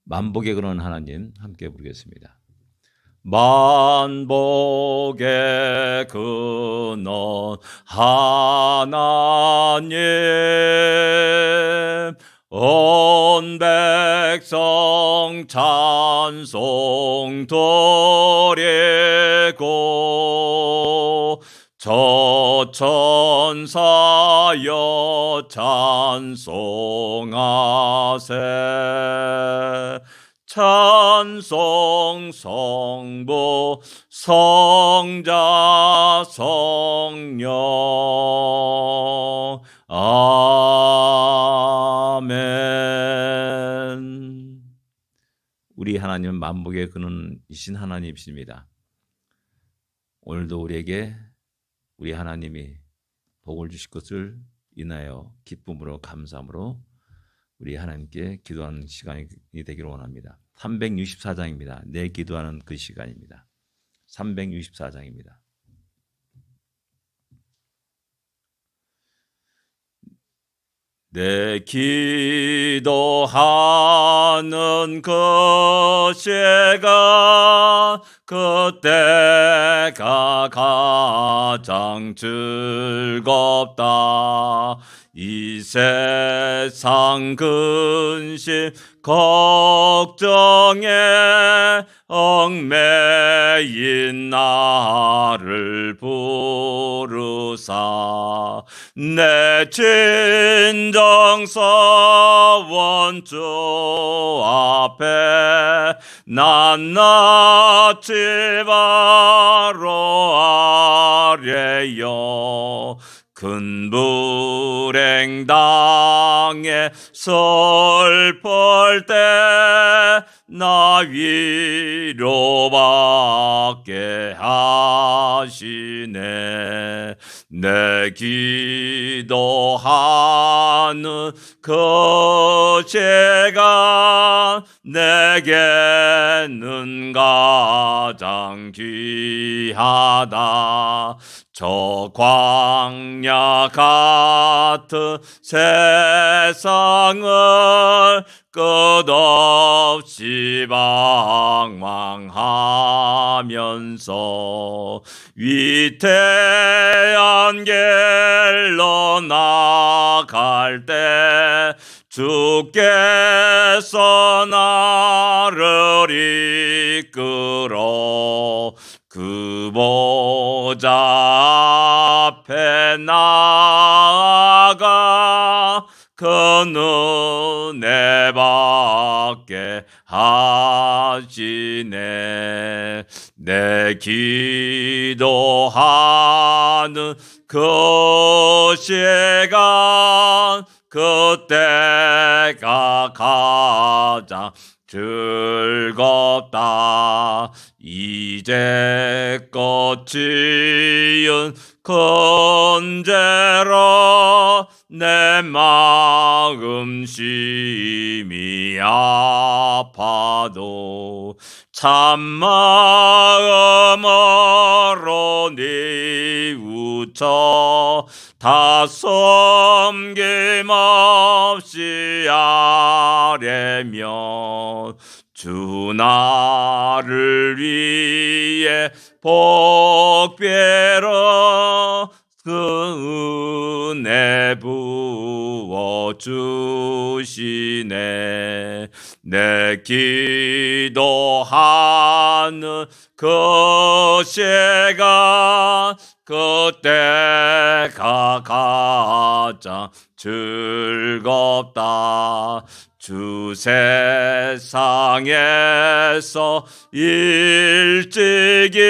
만복의 근원 하나님 함께 부르겠습니다. 만복의 근원 하나님, 온 백성 찬송 드리고 저 천사여 찬송하세. 찬송 성부 성자 성령 아멘. 우리 하나님은 만복의 근원이신 하나님이십니다. 오늘도 우리에게 우리 하나님이 복을 주실 것을 인하여 기쁨으로 감사함으로 우리 하나님께 기도하는 시간이 되기를 원합니다. 364장입니다. 내 기도하는 그 시간입니다. 364장입니다. 내 기도하는 그 시간, 그때가 가장 즐겁다. 이 세상 근심 걱정에 얽매인 나를 부르사 내 진정서원 주 앞에 낱낱이 바로 아뢰요. 큰 불행 당해 슬플 때 나 위로받게 하시네. 내 기도하는 그 시간 내게는 가장 귀하다. 저 광야 같은 세상을 끝없이 방황하면서 위태한 길로 나갈 때 주께서 나를 이끌어 그 보좌 앞에 나아가 그 은혜 받게 하시네. 내 기도하는 그 시간 그때가 가장 즐겁다. 이제껏 지은 건재로 내 마음 심히 아파도 참마음으로 뉘우쳐 다 섬김없이 아뢰며 주 나를 위해 복배로 그 은혜 부어주시네. 내 기도하는 그 시간 그때가 가장 즐겁다. 주 세상에서 일찍이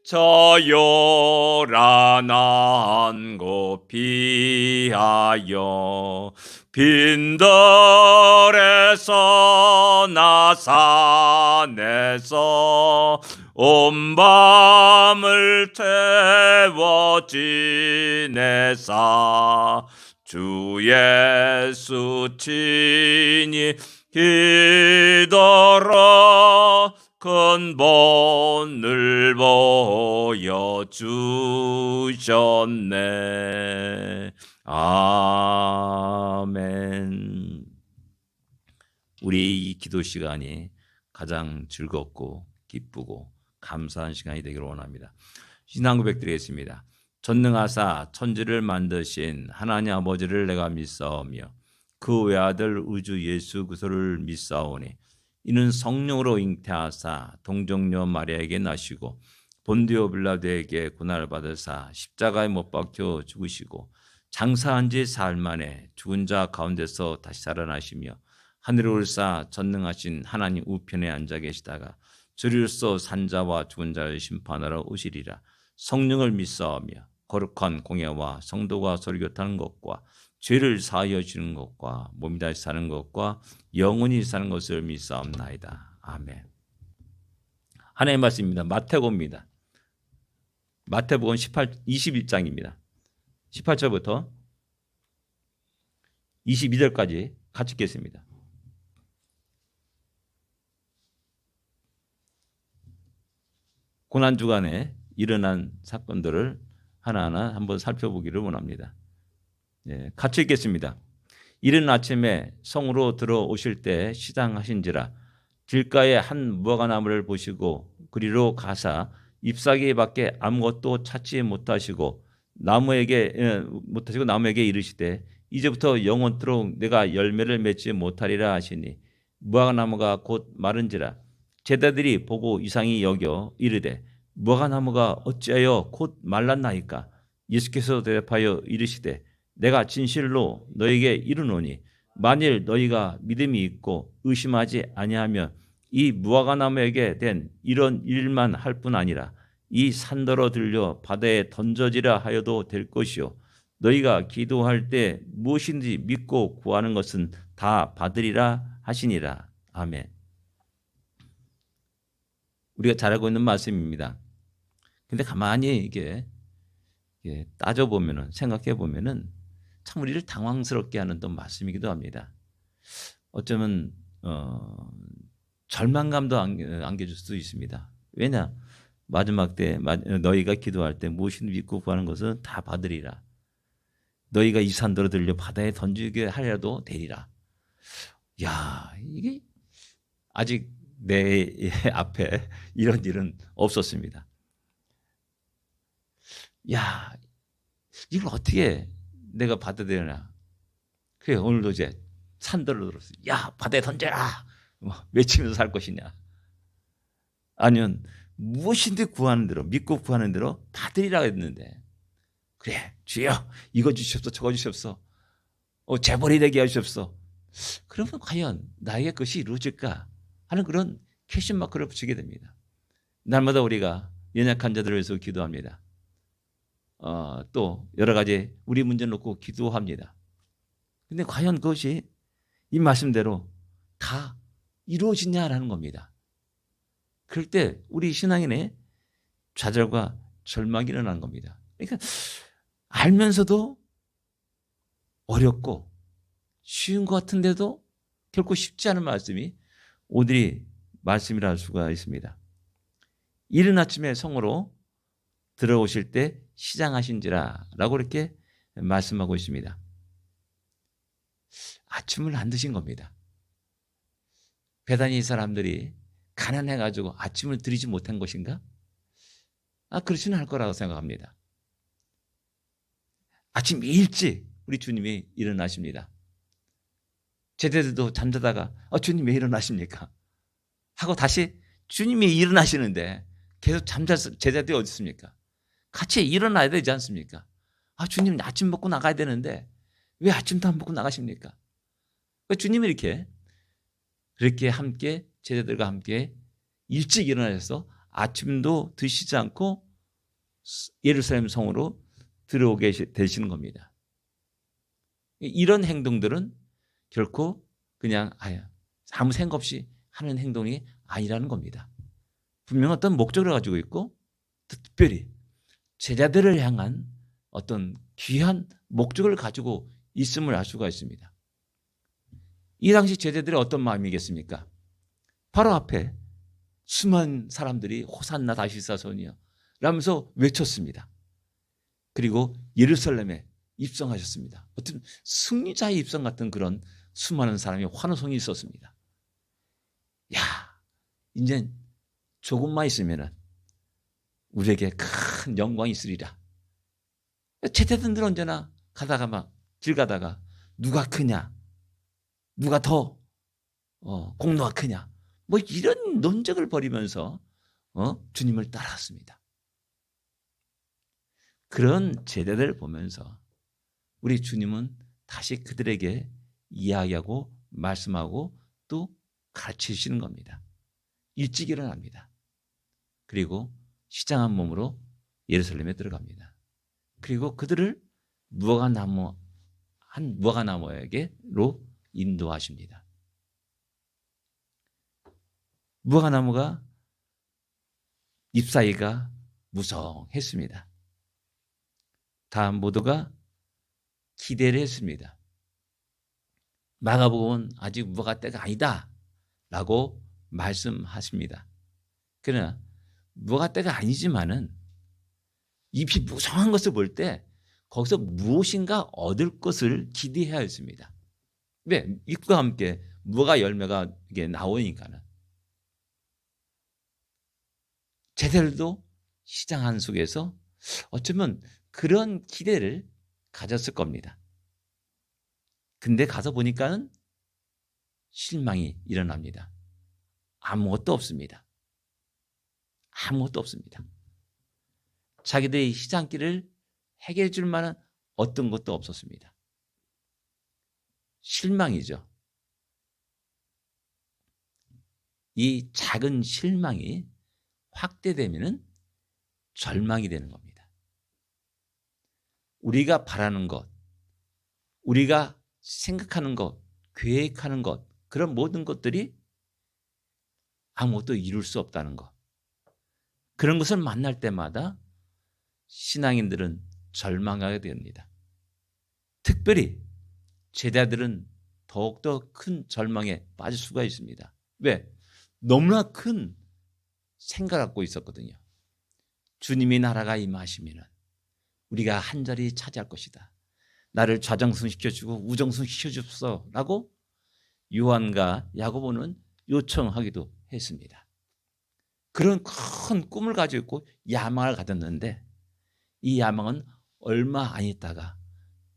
저 요란한 곳 피하여 빈들에서 나 산에서 온 밤을 태워 지내사 주 예수 친히 기도로 큰 본을 보여주셨네. 아멘. 우리 이 기도 시간이 가장 즐겁고 기쁘고 감사한 시간이 되기를 원합니다. 신앙 고백드리겠습니다. 전능하사 천지를 만드신 하나님 아버지를 내가 믿사오며 그 외아들 우주 예수 그리스도를 믿사오니 이는 성령으로 잉태하사 동정녀 마리아에게 나시고 본디오 빌라도에게 고난을 받으사 십자가에 못 박혀 죽으시고 장사한 지 사흘 만에 죽은 자 가운데서 다시 살아나시며 하늘에 올사 전능하신 하나님 우편에 앉아 계시다가 주리로서 산자와 죽은 자를 심판하러 오시리라. 성령을 믿사오며 거룩한 공예와 성도가 설교하는 것과 죄를 사하여 주는 것과 몸이 다시 사는 것과 영원히 사는 것을 믿사옵나이다. 아멘. 하나님의 말씀입니다. 마태복음입니다. 마태복음 21장입니다. 18절부터 22절까지 같이 읽겠습니다. 고난주간에 일어난 사건들을 하나하나 한번 살펴보기를 원합니다. 같이 읽겠습니다. 이른 아침에 성으로 들어오실 때 시장하신지라 길가에 한 무화과나무를 보시고 그리로 가사 잎사귀 밖에 아무것도 찾지 못하시고 나무에게 이르시되 이제부터 영원토록 내가 열매를 맺지 못하리라 하시니 무화과나무가 곧 마른지라 제자들이 보고 이상히 여겨 이르되 무화과나무가 어찌하여 곧 말랐나이까. 예수께서 대답하여 이르시되 내가 진실로 너에게 이르노니 만일 너희가 믿음이 있고 의심하지 아니하면 이 무화과나무에게 된 이런 일만 할 뿐 아니라 이 산더러 들려 바다에 던져지라 하여도 될 것이요 너희가 기도할 때 무엇인지 믿고 구하는 것은 다 받으리라 하시니라. 아멘. 우리가 잘 알고 있는 말씀입니다. 근데 가만히 이게 따져보면은, 생각해보면은 참 우리를 당황스럽게 하는 또 말씀이기도 합니다. 어쩌면 절망감도 안겨줄 수도 있습니다. 왜냐? 마지막 때 너희가 기도할 때 무엇이든 믿고 구하는 것은 다 받으리라. 너희가 이 산더러 들려 바다에 던지게 하려도 되리라. 야, 이게 아직 내 앞에 이런 일은 없었습니다. 야, 이걸 어떻게 내가 받아들여나? 그래, 오늘도 이제 산더러 들었어요. 야, 바다에 던져라! 외치면서 살 것이냐? 아니면 무엇인지 구하는 대로, 믿고 구하는 대로 받으리라 했는데, 그래, 주여, 이거 주시옵소서, 저거 주시옵소서, 재벌이 되게 하시옵소서. 그러면 과연 나에게 그것이 이루어질까 하는 그런 퀘션 마크를 붙이게 됩니다. 날마다 우리가 연약한 자들을 위해서 기도합니다. 또 여러 가지 우리 문제 놓고 기도합니다. 근데 과연 그것이 이 말씀대로 다 이루어지냐라는 겁니다. 그럴 때 우리 신앙인의 좌절과 절망이 일어나는 겁니다. 그러니까 알면서도 어렵고 쉬운 것 같은데도 결코 쉽지 않은 말씀이 오늘이 말씀이라 할 수가 있습니다. 이른 아침에 성으로 들어오실 때 시장하신지라 라고 이렇게 말씀하고 있습니다. 아침을 안 드신 겁니다. 베다니 사람들이 가난해가지고 아침을 드리지 못한 것인가? 그렇지는 않을 거라고 생각합니다. 아침 일찍 우리 주님이 일어나십니다. 제자들도 잠자다가 주님 왜 일어나십니까? 하고 다시 주님이 일어나시는데 계속 잠자서 제자들이 어디 있습니까? 같이 일어나야 되지 않습니까? 주님 아침 먹고 나가야 되는데 왜 아침도 안 먹고 나가십니까? 주님이 그렇게 함께 제자들과 함께 일찍 일어나셔서 아침도 드시지 않고 예루살렘 성으로 들어오게 되시는 겁니다. 이런 행동들은 결코 그냥 아무 생각 없이 하는 행동이 아니라는 겁니다. 분명 어떤 목적을 가지고 있고 특별히 제자들을 향한 어떤 귀한 목적을 가지고 있음을 알 수가 있습니다. 이 당시 제자들의 어떤 마음이겠습니까? 바로 앞에 수많은 사람들이 호산나 다윗사손이여 라면서 외쳤습니다. 그리고 예루살렘에 입성하셨습니다. 어떤 승리자의 입성 같은 그런 수많은 사람이 환호성이 있었습니다. 야, 이제 조금만 있으면은 우리에게 큰 영광이 있으리라. 제자들은 언제나 가다가 막 길 가다가 누가 크냐, 누가 더 공로가 크냐, 뭐 이런 논쟁을 벌이면서 주님을 따라왔습니다. 그런 제자들을 보면서 우리 주님은 다시 그들에게 이야기하고 말씀하고 또 가르치시는 겁니다. 일찍 일어납니다. 그리고 시장한 몸으로 예루살렘에 들어갑니다. 그리고 그들을 무화과나무에게로 인도하십니다. 무화과나무가 잎사귀가 무성했습니다. 다 모두가 기대를 했습니다. 마가복음은 아직 무화과 때가 아니다 라고 말씀하십니다. 그러나 무화과 때가 아니지만은 잎이 무성한 것을 볼 때 거기서 무엇인가 얻을 것을 기대해야 했습니다. 왜? 잎과 함께 무화과 열매가 이게 나오니까는. 제자들도 시장 안 속에서 어쩌면 그런 기대를 가졌을 겁니다. 근데 가서 보니까는 실망이 일어납니다. 아무것도 없습니다. 아무것도 없습니다. 자기들의 시장길을 해결해 줄 만한 어떤 것도 없었습니다. 실망이죠. 이 작은 실망이 확대되면은 절망이 되는 겁니다. 우리가 바라는 것, 우리가 생각하는 것, 계획하는 것, 그런 모든 것들이 아무것도 이룰 수 없다는 것. 그런 것을 만날 때마다 신앙인들은 절망하게 됩니다. 특별히 제자들은 더욱더 큰 절망에 빠질 수가 있습니다. 왜? 너무나 큰 생각을 갖고 있었거든요. 주님이 나라가 임하시면 우리가 한 자리 차지할 것이다. 나를 좌정승시켜주고 우정승시켜주소서라고 요한과 야고보는 요청하기도 했습니다. 그런 큰 꿈을 가지고 있고 야망을 가졌는데 이 야망은 얼마 안 있다가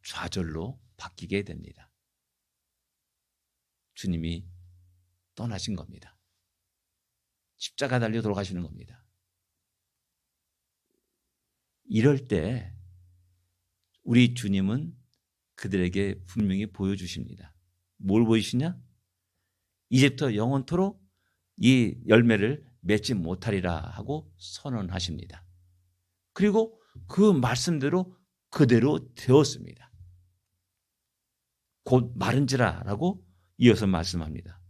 좌절로 바뀌게 됩니다. 주님이 떠나신 겁니다. 십자가 달려 돌아가시는 겁니다. 이럴 때 우리 주님은 그들에게 분명히 보여주십니다. 뭘 보이시냐? 이제부터 영원토록 이 열매를 맺지 못하리라 하고 선언하십니다. 그리고 그 말씀대로 그대로 되었습니다. 곧 마른지라라고 이어서 말씀합니다.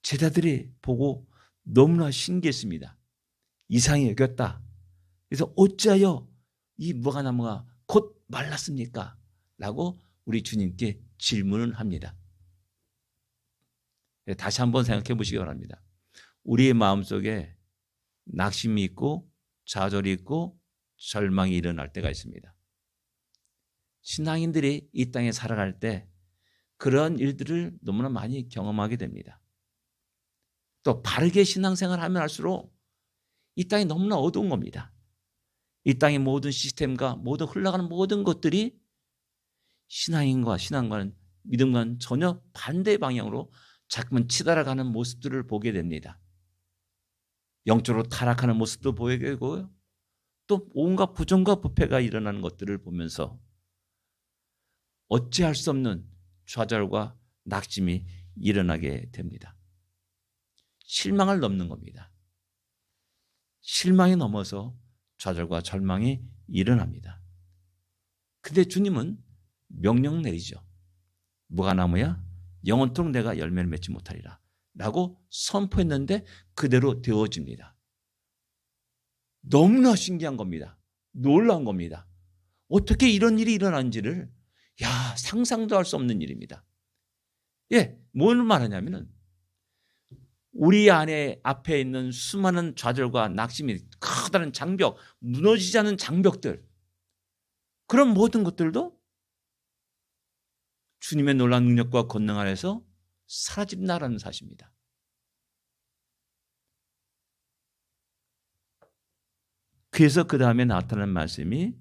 제자들이 보고 너무나 신기했습니다. 이상히 여겼다. 그래서 어찌하여 이 무화과나무가 곧 말랐습니까? 라고 우리 주님께 질문을 합니다. 다시 한번 생각해 보시기 바랍니다. 우리의 마음속에 낙심이 있고 좌절이 있고 절망이 일어날 때가 있습니다. 신앙인들이 이 땅에 살아갈 때 그런 일들을 너무나 많이 경험하게 됩니다. 또 바르게 신앙생활을 하면 할수록 이 땅이 너무나 어두운 겁니다. 이 땅의 모든 시스템과 모든 흘러가는 모든 것들이 신앙과는 믿음과는 전혀 반대 방향으로 자꾸만 치달아가는 모습들을 보게 됩니다. 영적으로 타락하는 모습도 보이게 되고요. 또 온갖 부정과 부패가 일어나는 것들을 보면서 어찌할 수 없는 좌절과 낙심이 일어나게 됩니다. 실망을 넘는 겁니다. 실망이 넘어서 좌절과 절망이 일어납니다. 근데 주님은 명령 내리죠. 무화과나무야 영원토록 내가 열매를 맺지 못하리라 라고 선포했는데 그대로 되어집니다. 너무나 신기한 겁니다. 놀라운 겁니다. 어떻게 이런 일이 일어난지를 상상도 할 수 없는 일입니다. 뭘 말하냐면은 우리 앞에 있는 수많은 좌절과 낙심이 커다란 장벽, 무너지지 않는 장벽들, 그런 모든 것들도 주님의 놀라운 능력과 권능 안에서 사라진다라는 사실입니다. 그래서 그 다음에 나타난 말씀이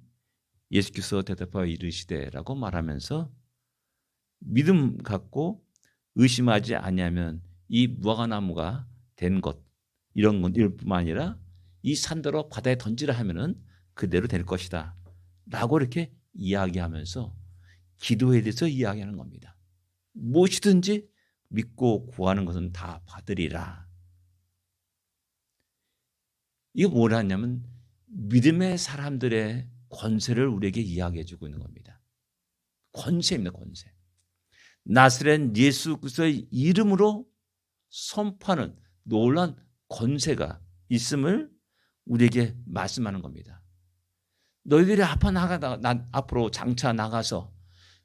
예수께서 대답하여 이르시되라고 말하면서 믿음 갖고 의심하지 아니하면 이 무화과나무가 된 것 이런 것 뿐만 아니라 이 산더러 바다에 던지라 하면은 그대로 될 것이다 라고 이렇게 이야기하면서 기도에 대해서 이야기하는 겁니다. 무엇이든지 믿고 구하는 것은 다 받으리라. 이게 뭐라냐면 믿음의 사람들의 권세를 우리에게 이야기해 주고 있는 겁니다. 권세입니다. 권세. 나사렛 예수 그리스도의 이름으로 선포하는 놀라운 권세가 있음을 우리에게 말씀하는 겁니다. 너희들이 앞으로 장차 나가서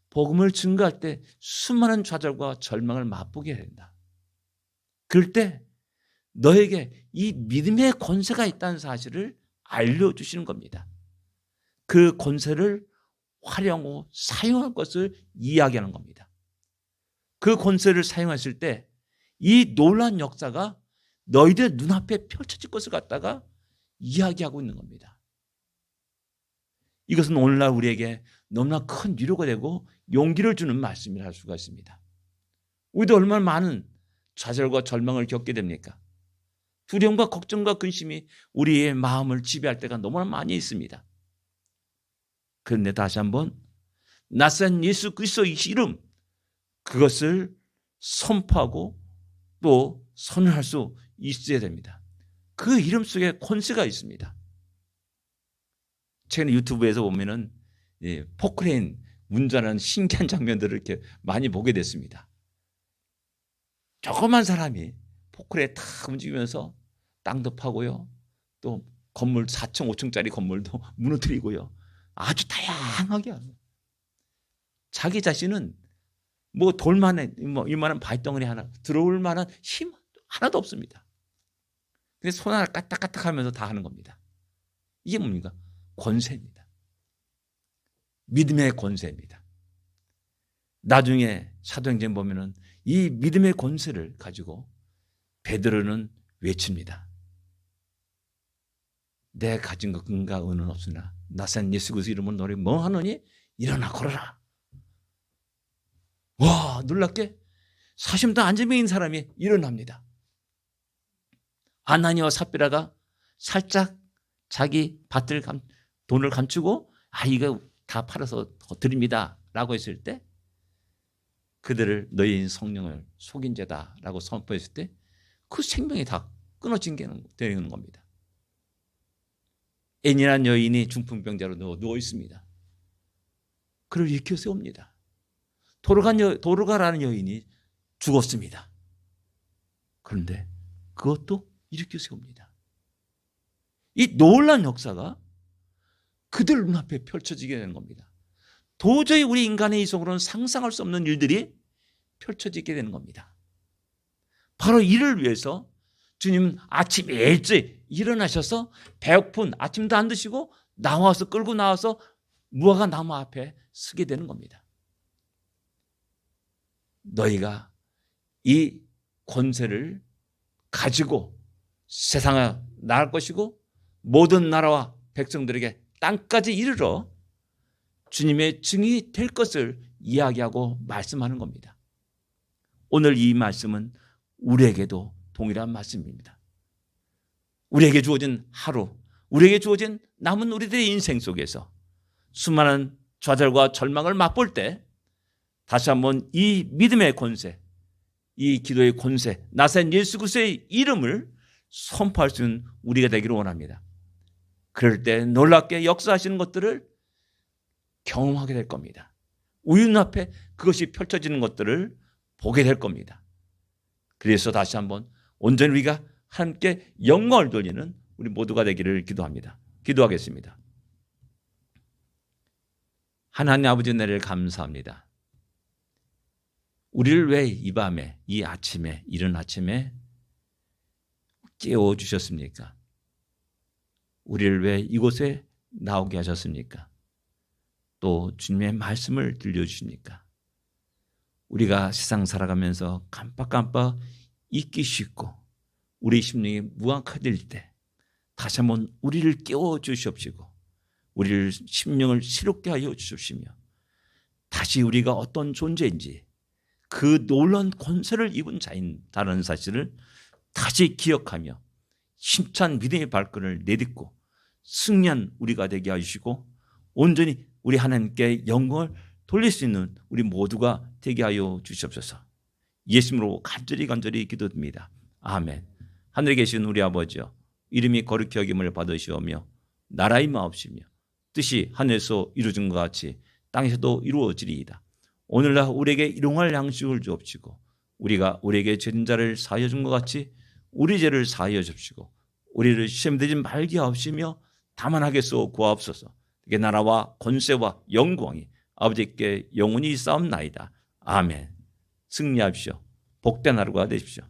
복음을 증거할 때 수많은 좌절과 절망을 맛보게 된다. 그럴 때 너에게 이 믿음의 권세가 있다는 사실을 알려주시는 겁니다. 그 권세를 활용하고 사용할 것을 이야기하는 겁니다. 그 권세를 사용했을 때 이 놀라운 역사가 너희들 눈앞에 펼쳐질 것을 갖다가 이야기하고 있는 겁니다. 이것은 오늘날 우리에게 너무나 큰 위로가 되고 용기를 주는 말씀이라 할 수가 있습니다. 우리도 얼마나 많은 좌절과 절망을 겪게 됩니까? 두려움과 걱정과 근심이 우리의 마음을 지배할 때가 너무나 많이 있습니다. 그런데 다시 한번 나사렛 예수 그리스도의 이름 그것을 선포하고 또 선언할 수 있어야 됩니다. 그 이름 속에 권세가 있습니다. 최근에 유튜브에서 보면은 포크레인 운전하는 신기한 장면들을 이렇게 많이 보게 됐습니다. 조그만 사람이 포크레인 탁 움직이면서 땅도 파고요. 또 건물 4층, 5층짜리 건물도 무너뜨리고요. 아주 다양하게 하는. 자기 자신은 뭐 돌만에 이만한 발덩어리 하나 들어올 만한 힘 하나도 없습니다. 근데 손 하나 까딱까딱하면서 다 하는 겁니다. 이게 뭡니까? 권세입니다. 믿음의 권세입니다. 나중에 사도행전 보면은 이 믿음의 권세를 가지고 베드로는 외칩니다. 내 가진 것 근가 은은 없으나 나사렛 예수 그리스도 이름으로 너희 뭐 하노니? 일어나 걸어라. 와, 놀랍게 40도 안전병 있는 사람이 일어납니다. 아나니와 삽비라가 살짝 자기 밭을 돈을 감추고 이거 다 팔아서 드립니다 라고 했을 때 그들을 너희인 성령을 속인 자다 라고 선포했을 때 그 생명이 다 끊어진 게 되는 겁니다. 애니란 여인이 중풍병자로 누워 있습니다. 그를 일으켜 세웁니다. 도르가라는 여인이 죽었습니다. 그런데 그것도 일으켜 세웁니다. 이 놀라운 역사가 그들 눈앞에 펼쳐지게 되는 겁니다. 도저히 우리 인간의 이성으로는 상상할 수 없는 일들이 펼쳐지게 되는 겁니다. 바로 이를 위해서 주님 아침 일찍 일어나셔서 배고픈 아침도 안 드시고 나와서 끌고 나와서 무화과 나무 앞에 서게 되는 겁니다. 너희가 이 권세를 가지고 세상을 나갈 것이고 모든 나라와 백성들에게 땅까지 이르러 주님의 증인이 될 것을 이야기하고 말씀하는 겁니다. 오늘 이 말씀은 우리에게도 동일한 말씀입니다. 우리에게 주어진 하루, 우리에게 주어진 남은 우리들의 인생 속에서 수많은 좌절과 절망을 맛볼 때 다시 한번 이 믿음의 권세, 이 기도의 권세, 나사렛 예수 그리스도의 이름을 선포할 수 있는 우리가 되기를 원합니다. 그럴 때 놀랍게 역사하시는 것들을 경험하게 될 겁니다. 우리 눈앞에 그것이 펼쳐지는 것들을 보게 될 겁니다. 그래서 다시 한번 온전히 우리가 함께 영광을 돌리는 우리 모두가 되기를 기도합니다. 기도하겠습니다. 하나님 아버지 은혜를 감사합니다. 우리를 왜 이 밤에, 이 아침에, 이른 아침에 깨워주셨습니까? 우리를 왜 이곳에 나오게 하셨습니까? 또 주님의 말씀을 들려주십니까? 우리가 세상 살아가면서 깜빡깜빡 잊기 쉽고 우리 심령이 무감해질 때 다시 한번 우리를 깨워 주시옵시고 우리를 심령을 새롭게 하여 주시며 다시 우리가 어떤 존재인지 그 놀라운 권세를 입은 자인다는 사실을 다시 기억하며 힘찬 믿음의 발걸음을 내딛고 승리한 우리가 되게 하시고 온전히 우리 하나님께 영광을 돌릴 수 있는 우리 모두가 되게 하여 주시옵소서. 예수님으로 간절히 기도드립니다. 아멘. 하늘에 계신 우리 아버지여, 이름이 거룩히 여김을 받으시오며 나라의 마옵시며 뜻이 하늘에서 이루어진 것 같이 땅에서도 이루어지리이다. 오늘날 우리에게 일용할 양식을 주옵시고 우리가 우리에게 죄진 자를 사하여 준 것 같이 우리 죄를 사하여 주옵시고 우리를 시험에 들지 말게 하옵시며 다만 하겠소 구하옵소서. 이게 나라와 권세와 영광이 아버지께 영원히 싸움나이다. 아멘. 승리하십시오. 복된 하루가 되십시오.